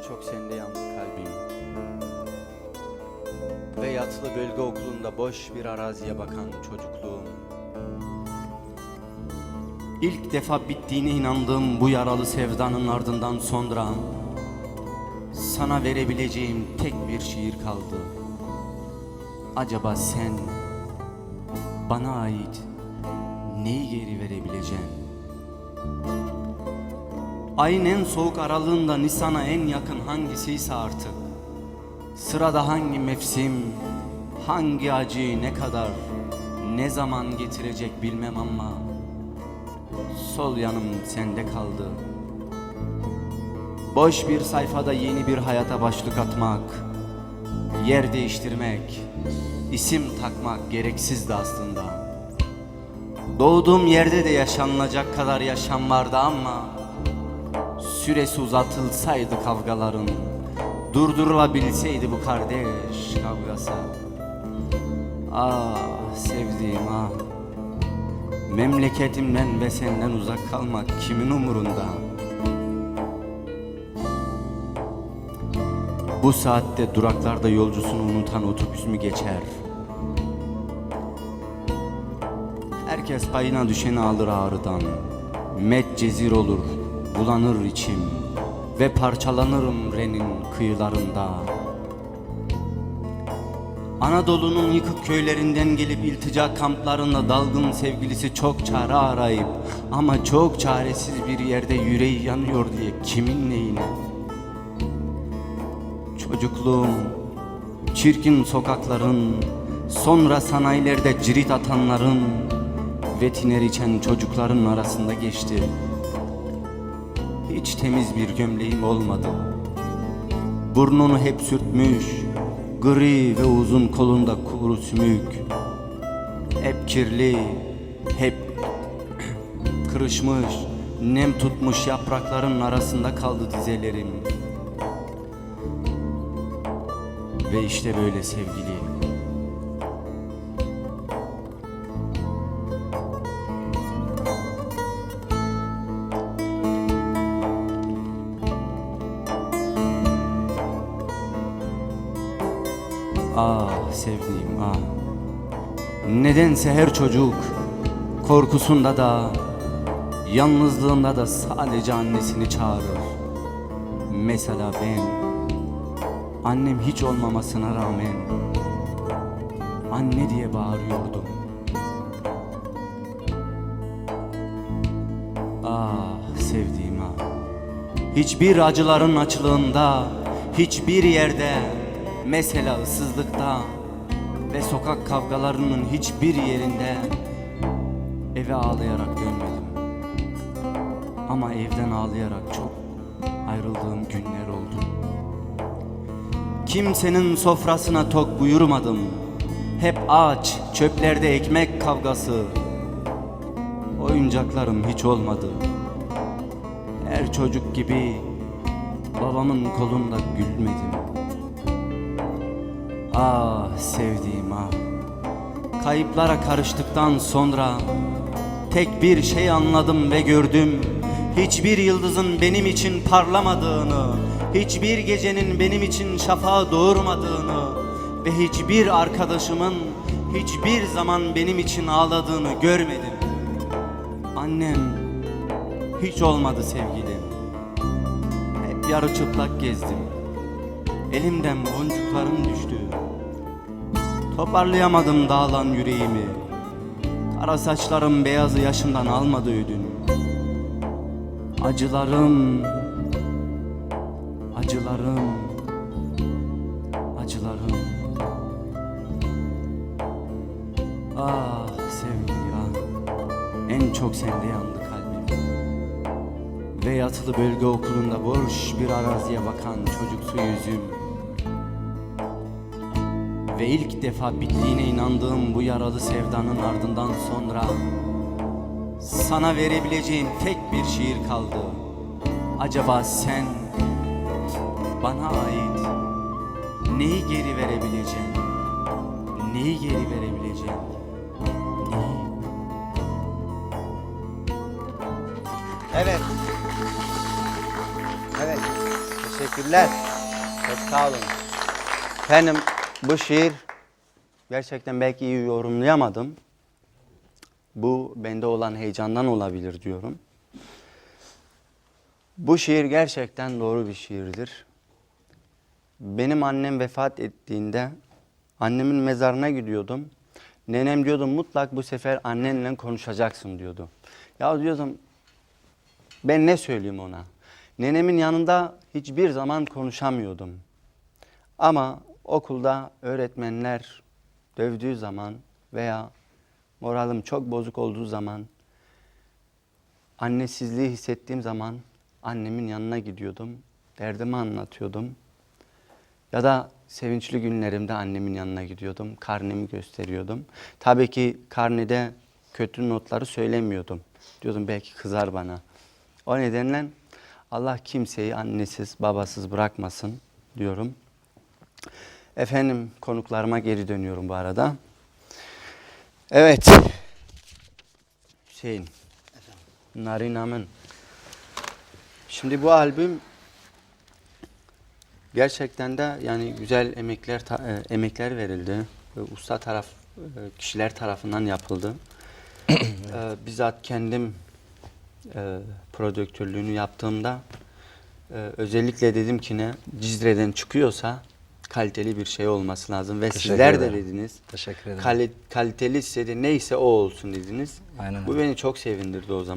çok sende yandı kalbim. Ve yatılı bölge okulunda boş bir araziye bakan çocukluğum. İlk defa bittiğine inandığım bu yaralı sevdanın ardından sonra sana verebileceğim tek bir şiir kaldı. Acaba sen bana ait neyi geri verebileceksin? Ayın en soğuk aralığında Nisan'a en yakın hangisiyse artık, sırada hangi mevsim, hangi acıyı ne kadar, ne zaman getirecek bilmem ama sol yanım sende kaldı. Boş bir sayfada yeni bir hayata başlık atmak, yer değiştirmek, isim takmak gereksizdi aslında. Doğduğum yerde de yaşanılacak kadar yaşam vardı ama süresi uzatılsaydı kavgaların, durdurulabilseydi bu kardeş kavgası. Ah sevdiğim ah, memleketimden ve senden uzak kalmak kimin umurunda? Bu saatte duraklarda yolcusunu unutan otobüs mü geçer? Herkes payına düşeni alır ağrıdan. Medcezir olur, bulanır içim ve parçalanırım Ren'in kıyılarında. Anadolu'nun yıkık köylerinden gelip iltica kamplarında dalgın sevgilisi çok çare arayıp ama çok çaresiz bir yerde yüreği yanıyor diye kimin neyine? Çocukluğum, çirkin sokakların, sonra sanayilerde cirit atanların ve tiner içen çocukların arasında geçti. Hiç temiz bir gömleğim olmadı. Burnunu hep sürtmüş, gri ve uzun kolunda kuru sümük. Hep kirli, hep kırışmış, nem tutmuş yaprakların arasında kaldı dizelerim. Ve işte böyle sevgili. Ah sevdiğim ah. Nedense her çocuk korkusunda da yalnızlığında da sadece annesini çağırır. Mesela ben, annem hiç olmamasına rağmen anne diye bağırıyordum. Ah sevdiğim ah. Hiçbir acıların açlığında, hiçbir yerde, mesela ıssızlıkta ve sokak kavgalarının hiçbir yerinde eve ağlayarak dönmedim. Ama evden ağlayarak çok ayrıldığım günler oldu. Kimsenin sofrasına tok buyurmadım. Hep ağaç, çöplerde ekmek kavgası. Oyuncaklarım hiç olmadı. Her çocuk gibi babamın kolunda gülmedim. Ah sevdiğim ah. Kayıplara karıştıktan sonra tek bir şey anladım ve gördüm. Hiçbir yıldızın benim için parlamadığını, hiçbir gecenin benim için şafağı doğurmadığını ve hiçbir arkadaşımın hiçbir zaman benim için ağladığını görmedim. Annem hiç olmadı sevgilim. Hep yarı çıplak gezdim. Elimden boncuklarım düştü. Toparlayamadım dağılan yüreğimi. Kara saçlarım beyazı yaşımdan almadı ödün. Acılarım, acılarım, acılarım. Ah sevgili ah, en çok sende yandı kalbim. Ve yatılı bölge okulunda boş bir araziye bakan çocuksu yüzüm. Ve ilk defa bittiğine inandığım bu yaralı sevdanın ardından sonra sana verebileceğim tek bir şiir kaldı. Acaba sen bana ait neyi geri verebileceksin? Neyi geri verebileceksin? Neyi? Evet. Evet. Teşekkürler. Çok sağ olun. Efendim bu şiir gerçekten belki iyi yorumlayamadım. Bu bende olan heyecandan olabilir diyorum. Bu şiir gerçekten doğru bir şiirdir. Benim annem vefat ettiğinde annemin mezarına gidiyordum. Nenem diyordu mutlak bu sefer annenle konuşacaksın diyordu. Ya diyordum ben ne söyleyeyim ona? Nenemin yanında hiçbir zaman konuşamıyordum. Ama okulda öğretmenler dövdüğü zaman veya moralim çok bozuk olduğu zaman, annesizliği hissettiğim zaman annemin yanına gidiyordum. Derdimi anlatıyordum. Ya da sevinçli günlerimde annemin yanına gidiyordum. Karnemi gösteriyordum. Tabii ki karnede kötü notları söylemiyordum. Diyordum belki kızar bana. O nedenle Allah kimseyi annesiz, babasız bırakmasın diyorum. Efendim konuklarıma geri dönüyorum bu arada. Evet. Hüseyin. Narinamın. Şimdi bu albüm gerçekten de yani güzel emekler verildi. Usta kişiler tarafından yapıldı. Bizzat kendim prodüktörlüğünü yaptığımda özellikle dedim ki ne Cizre'den çıkıyorsa kaliteli bir şey olması lazım ve sizler de dediniz. Teşekkür ederim. Kaliteli ise de neyse o olsun dediniz. Aynen Bu öyle. beni çok sevindirdi o zaman.